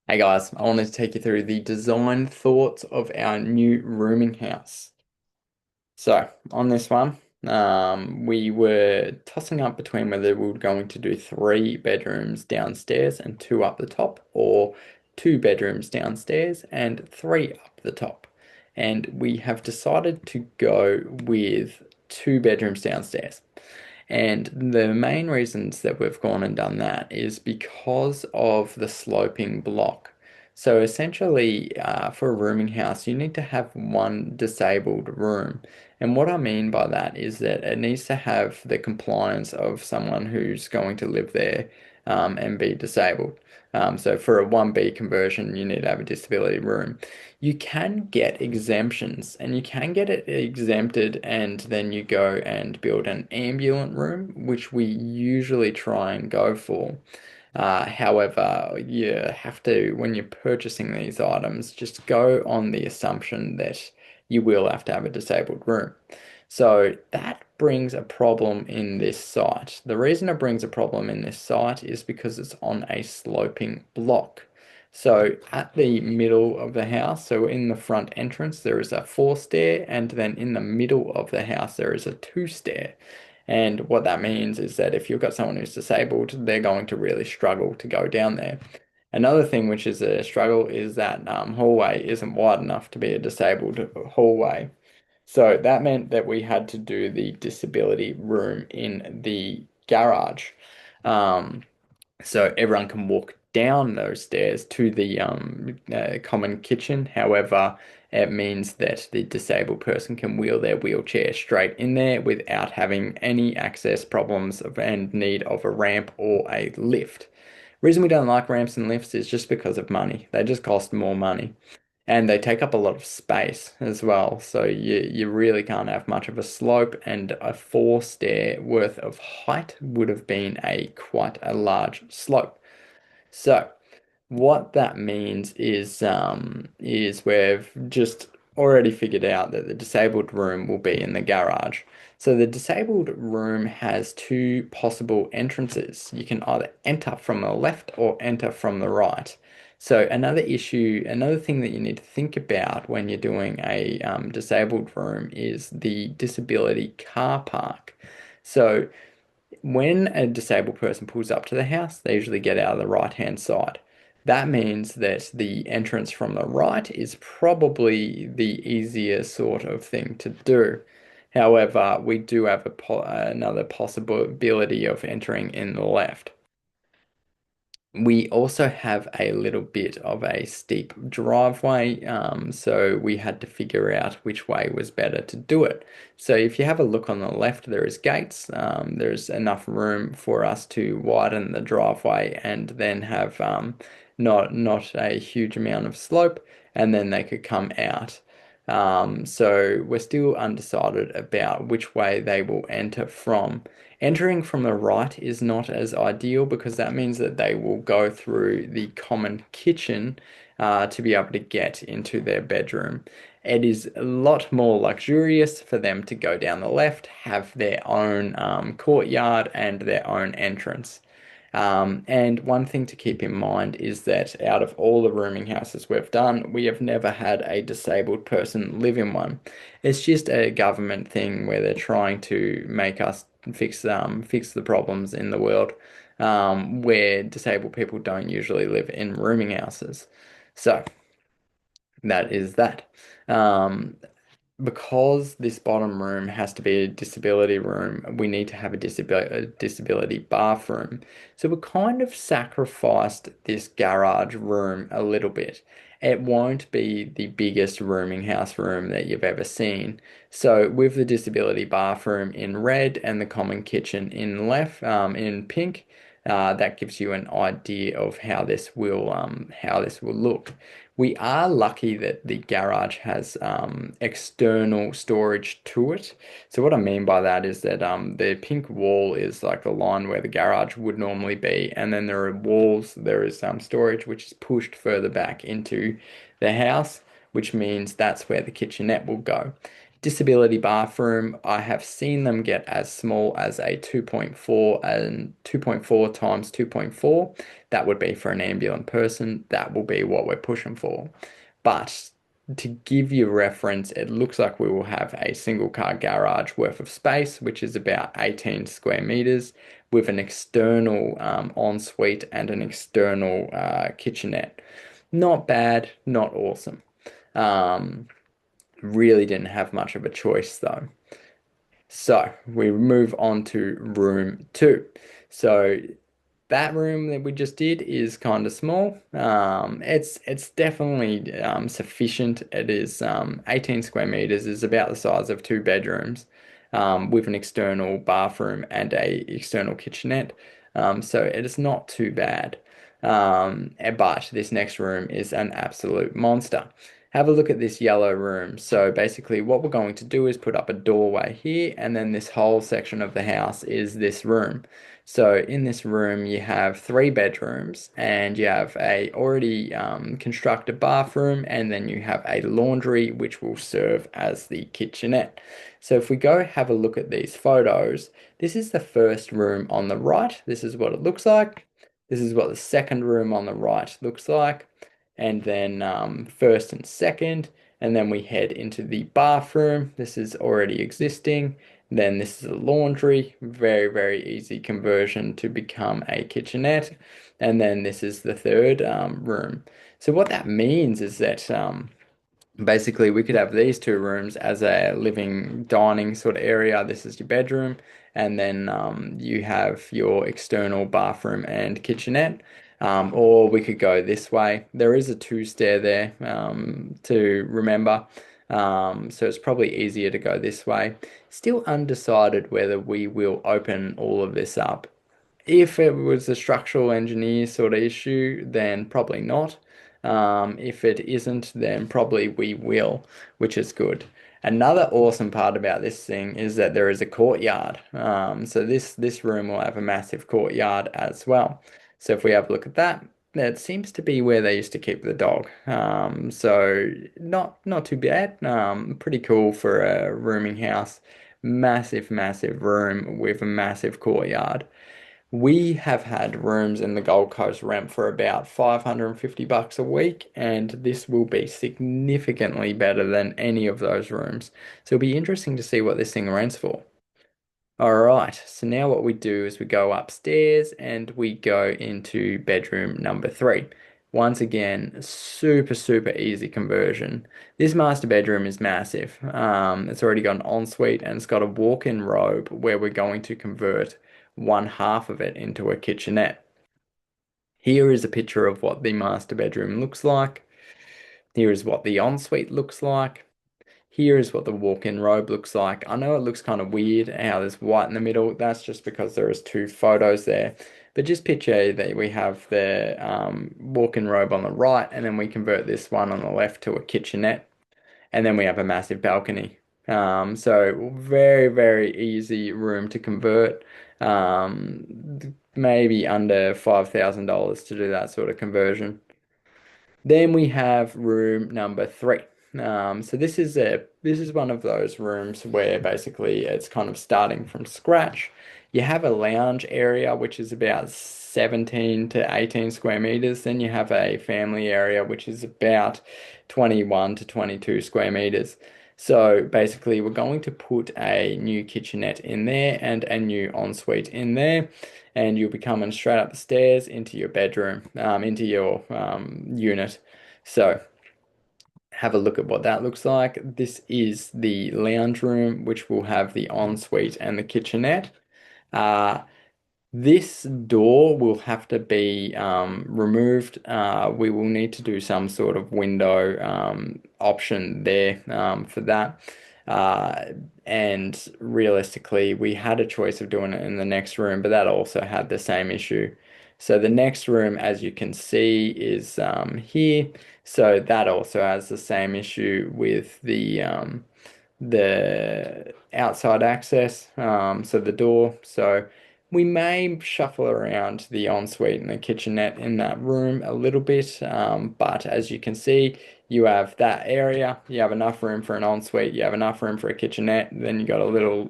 Hey guys, I wanted to take you through the design thoughts of our new rooming house. So, on this one, we were tossing up between whether we were going to do three bedrooms downstairs and two up the top, or two bedrooms downstairs and three up the top. And we have decided to go with two bedrooms downstairs. And the main reasons that we've gone and done that is because of the sloping block. So essentially, for a rooming house, you need to have one disabled room. And what I mean by that is that it needs to have the compliance of someone who's going to live there, and be disabled. So for a 1B conversion, you need to have a disability room. You can get exemptions and you can get it exempted, and then you go and build an ambulance room, which we usually try and go for. However, you have to, when you're purchasing these items, just go on the assumption that you will have to have a disabled room. So that brings a problem in this site. The reason it brings a problem in this site is because it's on a sloping block. So at the middle of the house, so in the front entrance, there is a four stair, and then in the middle of the house, there is a two stair. And what that means is that if you've got someone who's disabled, they're going to really struggle to go down there. Another thing which is a struggle is that hallway isn't wide enough to be a disabled hallway. So that meant that we had to do the disability room in the garage. Um, so everyone can walk down those stairs to the common kitchen. However, it means that the disabled person can wheel their wheelchair straight in there without having any access problems and need of a ramp or a lift. Reason we don't like ramps and lifts is just because of money. They just cost more money. And they take up a lot of space as well. So you really can't have much of a slope, and a four stair worth of height would have been a quite a large slope. So what that means is we've just already figured out that the disabled room will be in the garage. So the disabled room has two possible entrances. You can either enter from the left or enter from the right. So another thing that you need to think about when you're doing a disabled room is the disability car park. So when a disabled person pulls up to the house, they usually get out of the right-hand side. That means that the entrance from the right is probably the easier sort of thing to do. However, we do have another possibility of entering in the left. We also have a little bit of a steep driveway, so we had to figure out which way was better to do it. So if you have a look on the left, there is gates. There's enough room for us to widen the driveway and then have not a huge amount of slope, and then they could come out. So we're still undecided about which way they will enter from. Entering from the right is not as ideal because that means that they will go through the common kitchen to be able to get into their bedroom. It is a lot more luxurious for them to go down the left, have their own courtyard and their own entrance. And one thing to keep in mind is that out of all the rooming houses we've done, we have never had a disabled person live in one. It's just a government thing where they're trying to make us fix the problems in the world, where disabled people don't usually live in rooming houses. So that is that. Um, because this bottom room has to be a disability room, we need to have a disability bathroom. So we kind of sacrificed this garage room a little bit. It won't be the biggest rooming house room that you've ever seen. So with the disability bathroom in red and the common kitchen in pink, that gives you an idea of how this will look. We are lucky that the garage has external storage to it. So what I mean by that is that the pink wall is like the line where the garage would normally be, and then there is some storage which is pushed further back into the house, which means that's where the kitchenette will go. Disability bathroom, I have seen them get as small as a 2.4 and 2.4 times 2.4. That would be for an ambulant person. That will be what we're pushing for. But to give you reference, it looks like we will have a single car garage worth of space, which is about 18 square meters, with an external ensuite and an external kitchenette. Not bad, not awesome. Um, Really didn't have much of a choice though. So we move on to room two. So that room that we just did is kind of small. It's definitely sufficient. It is 18 square meters, is about the size of two bedrooms, with an external bathroom and a external kitchenette. So it is not too bad. But this next room is an absolute monster. Have a look at this yellow room. So basically what we're going to do is put up a doorway here, and then this whole section of the house is this room. So in this room, you have three bedrooms, and you have a already constructed bathroom, and then you have a laundry, which will serve as the kitchenette. So if we go have a look at these photos, this is the first room on the right. This is what it looks like. This is what the second room on the right looks like. And then first and second, and then we head into the bathroom. This is already existing. Then this is a laundry, very, very easy conversion to become a kitchenette. And then this is the third room. So what that means is that basically we could have these two rooms as a living dining sort of area. This is your bedroom, and then you have your external bathroom and kitchenette. Or we could go this way. There is a two stair there to remember. So it's probably easier to go this way. Still undecided whether we will open all of this up. If it was a structural engineer sort of issue, then probably not. If it isn't, then probably we will, which is good. Another awesome part about this thing is that there is a courtyard. So this room will have a massive courtyard as well. So if we have a look at that, that seems to be where they used to keep the dog. So not too bad. Pretty cool for a rooming house. Massive, massive room with a massive courtyard. We have had rooms in the Gold Coast rent for about 550 bucks a week, and this will be significantly better than any of those rooms. So it'll be interesting to see what this thing rents for. All right, so now what we do is we go upstairs and we go into bedroom number three. Once again, super, super easy conversion. This master bedroom is massive. It's already got an ensuite and it's got a walk-in robe where we're going to convert one half of it into a kitchenette. Here is a picture of what the master bedroom looks like. Here is what the ensuite looks like. Here is what the walk-in robe looks like. I know it looks kind of weird how there's white in the middle. That's just because there is two photos there. But just picture that we have the walk-in robe on the right, and then we convert this one on the left to a kitchenette, and then we have a massive balcony. So very, very easy room to convert. Maybe under $5,000 to do that sort of conversion. Then we have room number three. So this is one of those rooms where basically it's kind of starting from scratch. You have a lounge area which is about 17 to 18 square meters. Then you have a family area which is about 21 to 22 square meters. So basically we're going to put a new kitchenette in there and a new ensuite in there, and you'll be coming straight up the stairs into your bedroom, into your unit. So have a look at what that looks like. This is the lounge room, which will have the ensuite and the kitchenette. Uh, this door will have to be removed. We will need to do some sort of window option there for that. Uh, and realistically, we had a choice of doing it in the next room, but that also had the same issue. So the next room, as you can see, is here. So that also has the same issue with the outside access, so the door. So We may shuffle around the ensuite and the kitchenette in that room a little bit, but as you can see, you have that area, you have enough room for an ensuite, you have enough room for a kitchenette, then you got a little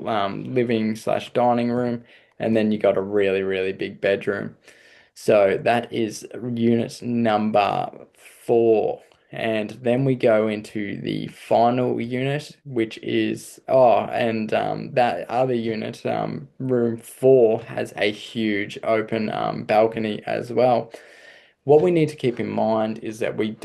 living slash dining room, and then you got a really, really big bedroom. So that is unit number 4. And then we go into the final unit, which is, and that other unit, room 4, has a huge open balcony as well. What we need to keep in mind is that we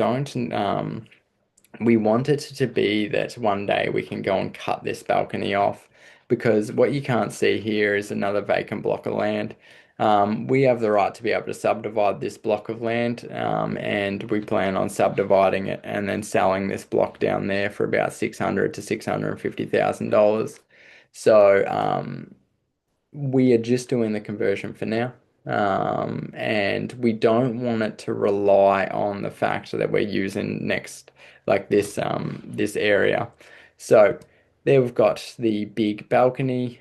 want it to be that one day we can go and cut this balcony off, because what you can't see here is another vacant block of land. We have the right to be able to subdivide this block of land, and we plan on subdividing it and then selling this block down there for about 600 to $650,000. So we are just doing the conversion for now. And we don't want it to rely on the fact that we're using next, like this area. So there we've got the big balcony,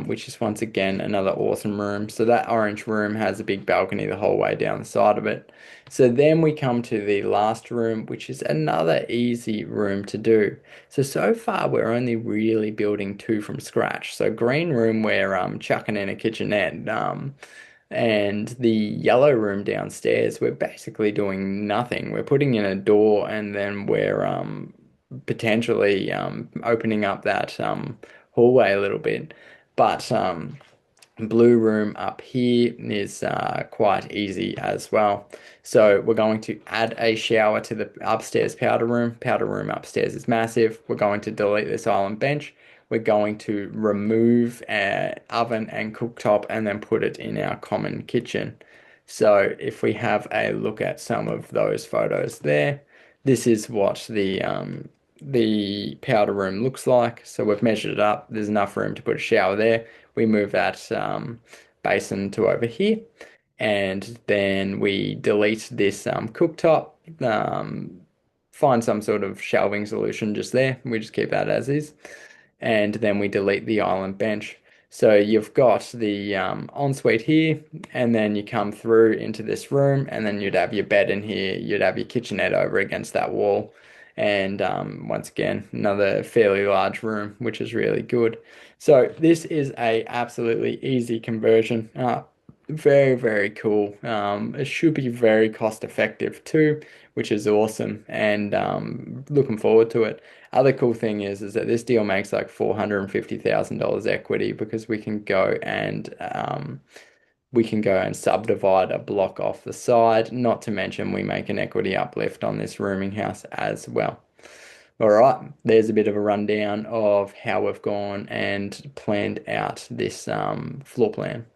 which is once again another awesome room. So that orange room has a big balcony the whole way down the side of it. So then we come to the last room, which is another easy room to do. So far we're only really building 2 from scratch. So green room, we're chucking in a kitchenette, and the yellow room downstairs, we're basically doing nothing. We're putting in a door, and then we're potentially opening up that hallway a little bit. But blue room up here is quite easy as well. So we're going to add a shower to the upstairs powder room. Powder room upstairs is massive. We're going to delete this island bench. We're going to remove our oven and cooktop and then put it in our common kitchen. So if we have a look at some of those photos there, this is what the powder room looks like. So we've measured it up. There's enough room to put a shower there. We move that basin to over here, and then we delete this cooktop, find some sort of shelving solution just there. We just keep that as is, and then we delete the island bench. So you've got the ensuite here, and then you come through into this room, and then you'd have your bed in here, you'd have your kitchenette over against that wall, and once again, another fairly large room, which is really good. So this is a absolutely easy conversion. Very, very cool. It should be very cost effective too, which is awesome, and looking forward to it. Other cool thing is that this deal makes like $450,000 equity, because we can go and subdivide a block off the side. Not to mention we make an equity uplift on this rooming house as well. All right, there's a bit of a rundown of how we've gone and planned out this floor plan.